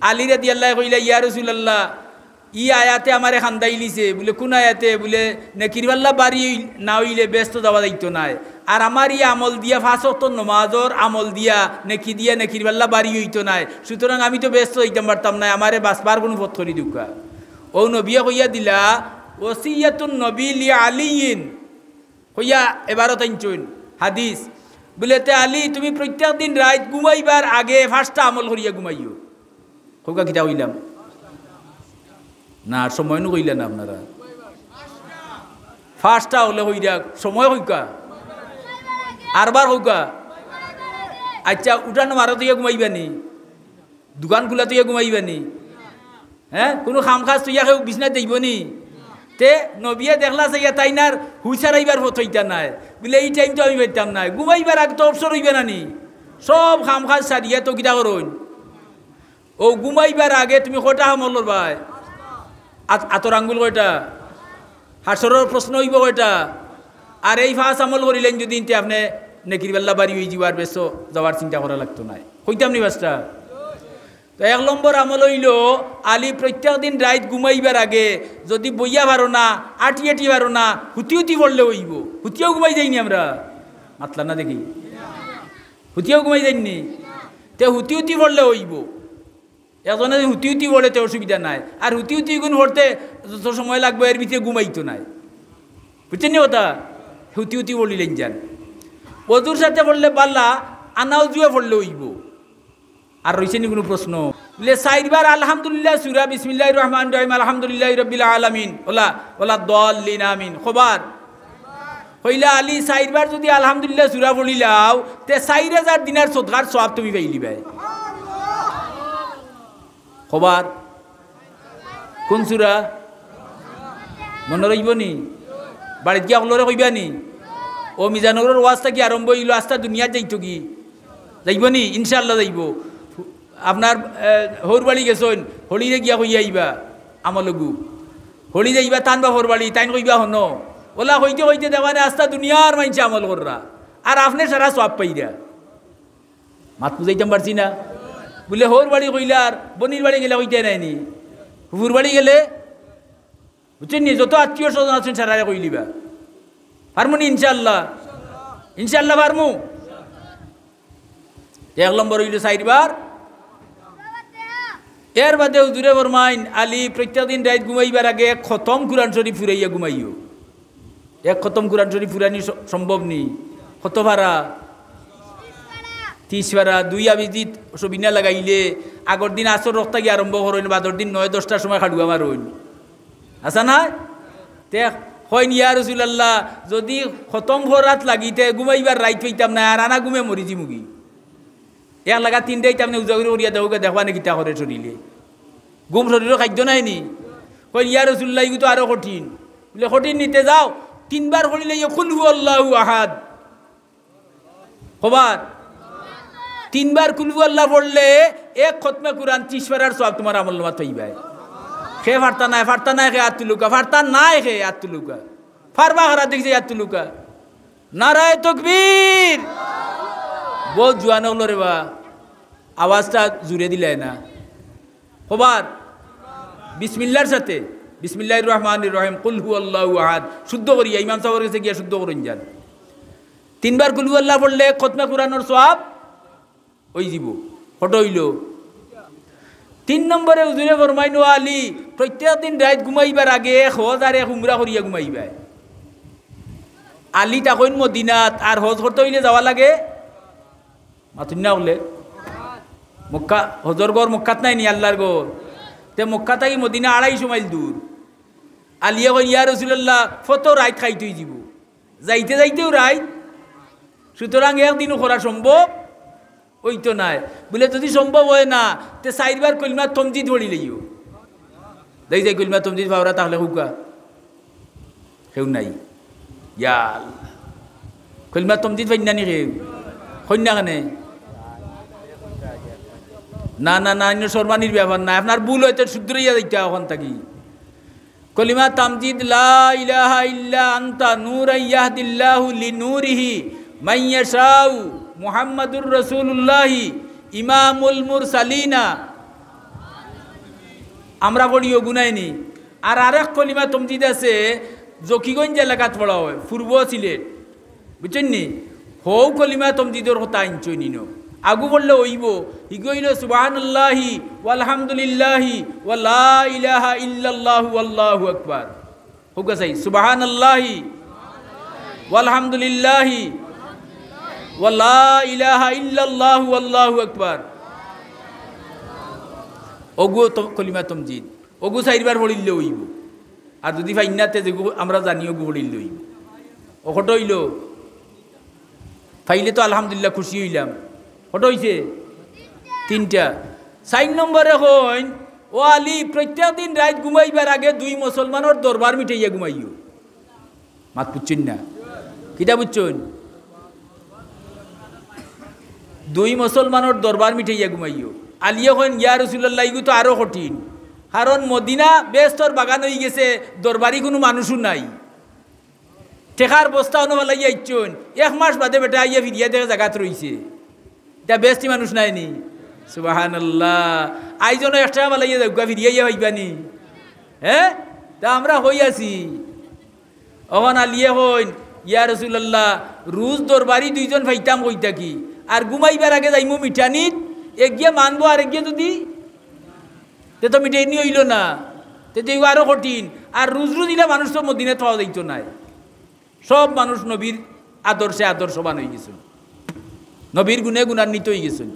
আলী রাদিয়াল্লাহু কইলা ইয়া রাসূলুল্লাহ ই আয়াতে আমারে খান্দাই লিছে বলে কোন আয়াতে বলে নেকিরওয়াল্লা বাড়ি না হইলে ব্যস্ত যাওয়া যাইতো নাই আর আমার ই আমল দিয়া 5 ওয়াক্ত নামাজর আমল দিয়া নেকি দিয়া নেকিরওয়াল্লা বাড়ি হইতো নাই সুতরাং আমি তো ব্যস্ত হইতাম পারতাম না আমারে বাসবার কোনো পথ করি দুকা ও নবিয়া কইয়া দিলা ওসিয়াতুন নবী লি আলিয়িন কইয়া এবারও তাইনচুন হাদিস বলে তে আলী তুমি প্রত্যেক দিন রাত ঘুমাইবার আগে 5টা আমল করিয়া ঘুমাইও কোকা কিটা হইলাম না সময় কইলা না আপনারা 5টা হলে হইরা সময় হইকা আরবার হইকা আচ্ছা উঠানো মারো তুইয়া ঘুমাইবানি দোকান খোলা তুইয়া ঘুমাইবানি হ্যাঁ কোনো খাম খাস তুইয়া কেউ বিছনা দেইবনি তে নবিয়া দেখলা চাইয়া তাইনার হুইসারাইবার পথ হইতা নাই বলে এই টাইম তো আমি পাইতাম নাই ঘুমাইবার আগে তো অবসর হইবে না নি সব খাম খাস সারিয়া তো কিটা করুন ও ঘুমাইবার আগে তুমি কটা আমল ভাই আতর আঙ্গুল কয়টা হাসরের প্রশ্ন হইব কয়টা আর এই 5 আমল করিলেন যদি আপনি নেকির বেল্লা বাড়ি হয়ে যাওয়ার বেশ যাওয়ার চিন্তা করা লাগতো না কইতাম নি বাসটা তো 1 নম্বর আমল হইল আলী প্রত্যেক দিন রাত ঘুমাইবার আগে যদি বইয়া পারো না আটি পারো না হুতি পড়লে হইব হুতিও ঘুমাই যাইনি আমরা মাতলা না দেখি হুতিও ঘুমাই যাইনি তে হুতি পড়লে হইব একজনে হুতি পড়ে তো অসুবিধা নাই আর হুতি গুণ পড়তে যত সময় লাগবে এর ভিতরে ঘুমাইতো নাই বুঝছেন নি কথা হুতি বলিলেন যান অজুর সাথে পড়লে পাল্লা আনাও জুয়ে পড়লে হইব আর রয়েছে নি কোনো প্রশ্ন বলে 4বার আলহামদুলিল্লাহ সূরা বিসমিল্লাহির রহমানির রহিম আলহামদুলিল্লাহি রাব্বিল আলামিন ওলা দাল্লিন আমিন খবর হইলা আলী 4বার যদি আলহামদুলিল্লাহ সূরা পড়িলাও তে 4000 দিনার সদকার সওয়াব তুমি পাইলি ভাই খবর কোন সূরা মনে রইবনি বাড়িতে গিয়া হলরে কইবানি ও মিজানগরের ওয়াজটা কি আরম্ভ হইল আস্তা দুনিয়া যাইতো কি যাইবনি ইনশাআল্লাহ যাইব আপনার হৌর বাড়ি গেছেন হলিরে গিয়া কইয়া আইবা আমলগু হলি যাইবা টানবা হৌর বাড়ি তাইন কইবা হন ওলা হইতে দেওয়ানে আস্তা দুনিয়ার মাইনছে আমল কররা আর আপনি সারা সব পাইরা মাত বুঝাইতাম পারছি না বলে হৌর বাড়ি কইলে আর বনির বাড়ি গেলে হইতে নাইনি হুর বাড়ি গেলে বুঝছেন নি যত আত্মীয় স্বজন আছেন সারা কইলিবা পারমুনি ইনশাআল্লাহ পারমু 1 নম্বর হইল 4বার এর বাদে হুজুরে ফরমাইন আলী প্রত্যেক দিন রাত ঘুমাইবার আগে 1 খতম কুরআন শরীফ ফুরাইয়া ঘুমাইও 1 খতম কুরআন শরীফ ফুরানি সম্ভব নি কত ভাড়া 30 ভাড়া 2 আবিজিত সবিনা লাগাইলে আগর দিন আসর রক্তা গিয়ে আরম্ভ করইন বাদর দিন 9-10টার সময় খাড়ুয়া মারইন আচ্ছা না তে হইন ইয়া রাসূলুল্লাহ যদি খতম ভরাত লাগিতে ঘুমাইবার রাইত হইতাম না আর আনা ঘুমে মরিজি মুগি এক লাগা 3টাই তামনে উজাগরি করিয়া দেওকে দেখবা নে কিতা করে শরীরে ঘুম শরীরের খাদ্য নাই নি কই ইয়া রাসূলুল্লাহ ইগু তো আরো কঠিন বলে কঠিন নিতে যাও 3বার করিলে কুল হুয়াল্লাহু আহাদ খবর 3বার কুল হুয়াল্লাহ পড়লে 1 খতমে কুরআন 30 পারার সওয়াব তোমার আমলনামা পাইবাই খে ফারতা নাই খে আতুলুকা ফারতা নাই খে আতুলুকা ফারবা হারা দেখছে আতুলুকা নারায়ে তাকবীর বহুত জোয়ান হলো রে বা আওয়াজটা জুড়ে দিলে না খবর বিসমিল্লাহর সাথে বিসমিল্লাহির রহমানির রহিম কুল হুয়াল্লাহু আহাদ শুদ্ধ করিয়া ইমাম সাহেবের কাছে গিয়া শুদ্ধ করুন যান 3বার কুল হুয়াল্লাহ পড়লে খতমে কুরআনের সওয়াব ওই দিব ফটো হইল 3 নম্বরে হুজুরে ফরমাইনো আলী প্রত্যেক দিন রাত ঘুমাইবার আগে 1001 উমরা করিয়া ঘুমাইবা আলী তাকইন মদিনাত আর হজ করতে হইলে যাওয়া লাগে মাতুন্না হলে মক্কা হজর গড় মক্কাত নাই নি আল্লাহর গড় তে মক্কা থাকি মদিনা 250 মাইল দূর আলিয়া কই ইয়া রাসূলুল্লাহ ফত রাত খাইতেই যাব যাইতেও রাত সুতরাং একদিনও করা সম্ভব ওইতো নাই বলে যদি সম্ভব হয় না তে 4বার কলিমা তমজিদ পড়ি লইও দেই যাই কলিমা তমজিদ পাওরা তাহলে হুকা কেউ নাই ইয়া কলিমা তমজিদ পাইনানি কেউ কন্যা কানে না শর্মানির ব্যাপার না আপনার ভুল হয়তো শুধরাইয়া যাইতে ওখান থাকি কলিমা তামজিদ লা ইলাহা ইল্লা আনতা নূরান ইয়াহদিল্লাহু লিনূরিহি মান ইয়াশাউ মুহাম্মাদুর রাসূলুল্লাহ ইমামুল মুরসালিনা আমরা পড়িও গুনাইনি। আর আরেক কলিমা তমজিদ আছে জকিগঞ্জ এলাকাত পড়া হয়, পূর্ব সিলেট, বুঝছেন নি? হৌ কলিমা তমজিদর কথা আনছই নিন আগু বললে ওইব ইগইল সুবহানাল্লাহি ওয়ালহামদুলিল্লাহি ওয়ালা ইলাহা ইল্লাল্লাহু আল্লাহু আকবার। হোক সাই সুবহানাল্লাহি ওয়ালহামদুলিল্লাহি ওয়ালা ইলাহা ইল্লাল্লাহু আল্লাহু আকবার। ওগু কলিমা তমজিদ ওগু চাইবার পড়িলে হইব। আর যদি ফাইনাতে যেগু আমরা জানি ওগু পড়িলে হইব। ওখট হইল ফাইলে তো আলহামদুলিল্লাহ খুশি হইলাম। কত হইছে? 3টা। 4 নম্বরে হইন ও আলী প্রত্যেক দিন রাত ঘুমাইবার আগে 2 মুসলমানের দরবার মিটাইয়া ঘুমাইও। মাত বুঝছেন না? কিটা বুঝছেন? 2 মুসলমানের দরবার মিটাইয়া ঘুমাইও। আলিয়া কইন ইয়া রাসূলুল্লাহ ইগু তো আরো কঠিন, কারণ মদিনা বেস্তর বাগান হয়ে গেছে, দরবারি কোনো মানুষও নাই। টেকার বস্তা অনুবালাইয়া ইচ্ছন 1 মাস বাদে বেটা আইয়া ফিরিয়া দেখে জায়গাত রইছে, এটা বেস্তি মানুষ নাইনি। সুবহানাল্লাহ। আইজন 1 টাকা বালাইয়া যাওয়া ফিরিয়া হইবানি। হ্যাঁ, তা আমরা হই আছি। অহন আলিয়া হইন ইয়া রাসূলুল্লাহ রোজ দরবারি 2 জন ফাইতাম কইতা কি, আর ঘুমাইবার আগে যাইমু মিঠানিত, একগিয়া মানবো আর একগিয়া যদি তে তো মিটাইনি হইল না, তে তো আরো কঠিন। আর রোজ রোজ ইলা মানুষ তো মদিনায় পাওয়া যাইত নাই। সব মানুষ নবীর আদর্শে আদর্শবান হয়ে গেছেন, নবীর গুণে গুণান্বিত হয়ে গেছেন।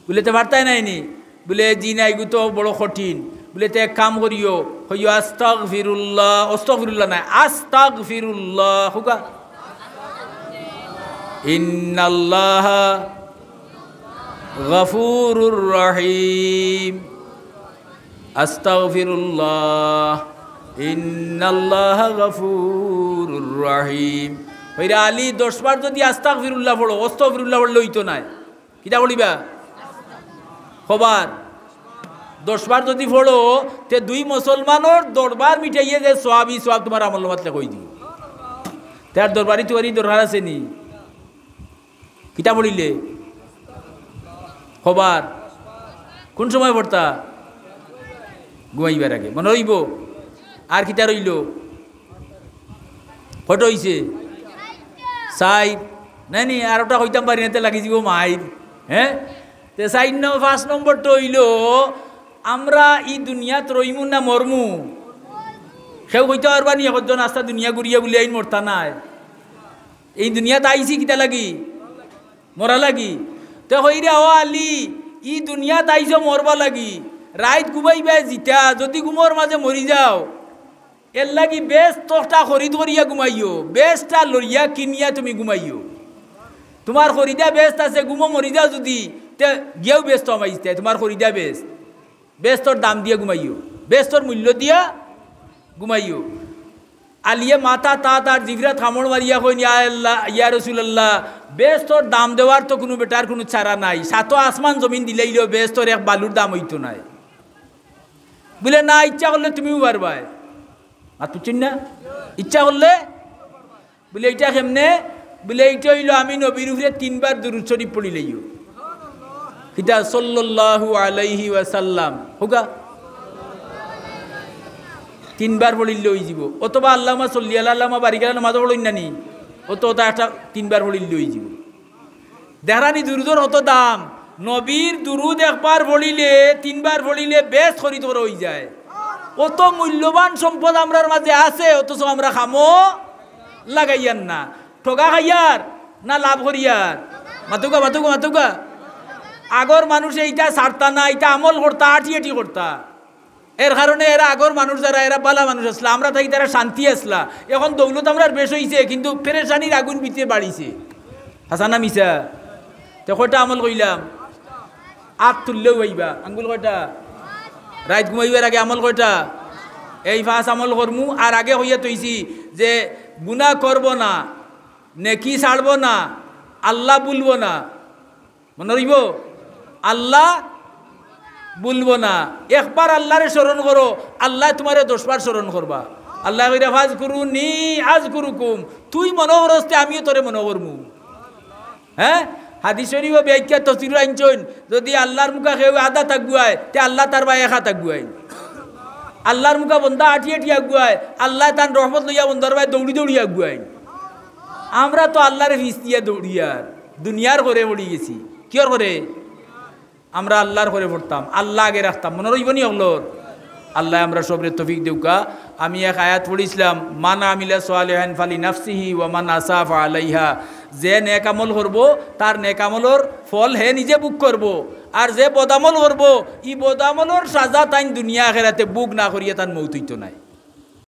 বলে তো বার্তায় নাইনি, বলে জি নাই গু তো বড় কঠিন। বলে তো এক কাম করিও, হইও আস্তাগফিরুল্লাহ, আস্তাগফিরুল্লাহ নাই আস্তাগফিরুল্লাহ, হুকা ইন্নাল্লাহা গফুরুর রহিম, আস্তাগফিরুল্লাহ ইন্নাল্লাহা গফুরুর রহিম। হইরা আলী 10 বার যদি আস্তাগফিরুল্লাহ পড়ো, আস্তাগফিরুল্লাহ পড়লে হইতো না। কিটা বলিবা? খবর 10 বার যদি পড়ো তে 2 মুসলমানের দরবার মিটাইয়ে যে সওয়াবই সওয়াব তোমার আমল নামাতে কই দিই। তার দরবারি তোরই দরকার আছে নি? কিটা বলিলে খবর কোন সময় পড়তা? ঘুমাইবার আগে, মনে রইব। আর কিটা রইল? কত হইছে? 4 নাইনি, আর ওটা হইতাম পারি না, লাগি যাব মাইর। হ্যাঁ, তে 5 নম্বরটা হইল আমরা ই দুনিয়াত রইমু না মরমু। সেও কইতে পারবা নি একজন আস্তা দুনিয়া ঘুরিয়া বলে আইন মরতা নাই। এই দুনিয়াত আইছি কিটা লাগি? মরা লাগি। তো হইরা ও আলী ই দুনিয়াত আইছ মরবা লাগি, রাইত ঘুমাইবা জিতা, যদি ঘুমোর মাঝে মরি যাও এর লাগি বেশ তোটা খরিদ করিয়া ঘুমাইও, বেশটা লইয়া কিনিয়া তুমি ঘুমাইও। তোমার খরিদা বেস্ট আছে, ঘুমো মরি যাও যদি তে গিয়েও বেস্ট আমাইতে, তোমার খরিদা বেস্ট, বেস্তর দাম দিয়া ঘুমাইও, বেস্তর মূল্য দিয়া ঘুমাইও। আলিয়ে মাথা তার জিভরা থামড় মারিয়া কইনি আল্লাহ ইয়া রাসূলুল্লাহ বেস্তর দাম দেওয়ার তো কোনো বেটার কোনো চারা নাই, 7 আসমান জমিন দিলেইলো বেস্তর এক বালুর দাম হইতো নাই। বলে না, ইচ্ছা করলে তুমিও পারবা। আর তুই চিন না ইচ্ছা করলে? বলে এইটা কেমনে? বলে এইটা হইল আমি নবীর উপরে 3 বার দুরূদ শরীফ পড়ি লইও। কিটা সাল্লাল্লাহু আলাইহি ওয়াসাল্লাম, হুকা 3 বার পড়িলে হয়ে যাব। অথবা আল্লামা সল্লি আলা আল্লামা বারিক আলা নামাজ পড়ইন নানি, অত ওটা একটা 3 বার পড়িলে হয়ে যাব। দেহরানি দুরুদর অত দাম, নবীর দুরুদ একবার পড়িলে 3 বার পড়িলে বেশ খরিদ করা হয়ে যায়। অত মূল্যবান সম্পদ আমরার মাঝে আছে, অথচ আমরা খামো লাগাইয়ার না। ঠগা খাইয়ার না লাভ করিয়ার? মাতুকা মাতুকা মাতুকা। আগর মানুষ এইটা ছাড়তা না, এইটা আমল করতা, আটি করতা। এর কারণে এরা আগর মানুষ যারা এরা বালা মানুষ আসলা, আমরা থাকি তারা শান্তি আসলা। এখন দৌলত আমরা বেশ হইছে, কিন্তু পেরেশানির আগুন ভিতরে বাড়িছে। হাসানা মিশা তো কয়টা আমল কইলাম? 8 তুললেও হইবা। আঙ্গুল কয়টা? রাত ঘুমাইবার আগে আমল কয়টা? এই 5 আমল করমু। আর আগে হইয়া তৈছি যে গুনাহ করব না, নেকি ছাড়ব না, আল্লাহ বলবো না। মনে রইব? আল্লাহ বলবো না। একবার আল্লাহরে স্মরণ করো, আল্লাহ তোমারে 10 বার স্মরণ করবা। আল্লাহ কইরা ফাজকুরুনি আযকুরুকুম, তুই মনে করস্তে আমিও তোরে মনে করমু। হ্যাঁ, হাদিস শরীফ ব্যাখ্যা তফসির আনছেন যদি আল্লাহর মুখা কেউ আদা তাগুয়ায় তে আল্লাহ তার বাই একা তাগুয়ায় আল্লাহর মুখা বন্ধা আঠি আঠি আগুয়ায় আল্লাহ তার রহমত লইয়া বন্ধার বাই দৌড়ি দৌড়ি আগুয়ায় আমরা তো আল্লাহর ফিস দিয়া দৌড়িয়ার দুনিয়ার করে পড়ি গেছি কিয়র করে আমরা আল্লাহর করে পড়তাম আল্লাহ আগে রাখতাম মনে রইবনি হলোর আল্লাহ আমরা সবরে তৌফিক দেউকা আমি এক আয়াত পড়িছিলাম মান আমিলা সালিহান ফালি নাফসিহি ওয়া মান আসাফা আলাইহা যে নেক আমল করব তার নেক আমলর ফল হে নিজে বুক করব আর যে বদামল করব ই বদামলর সাজা তাইন দুনিয়া আখিরাতে বুক না করিয়া তার মৌত হইতো নাই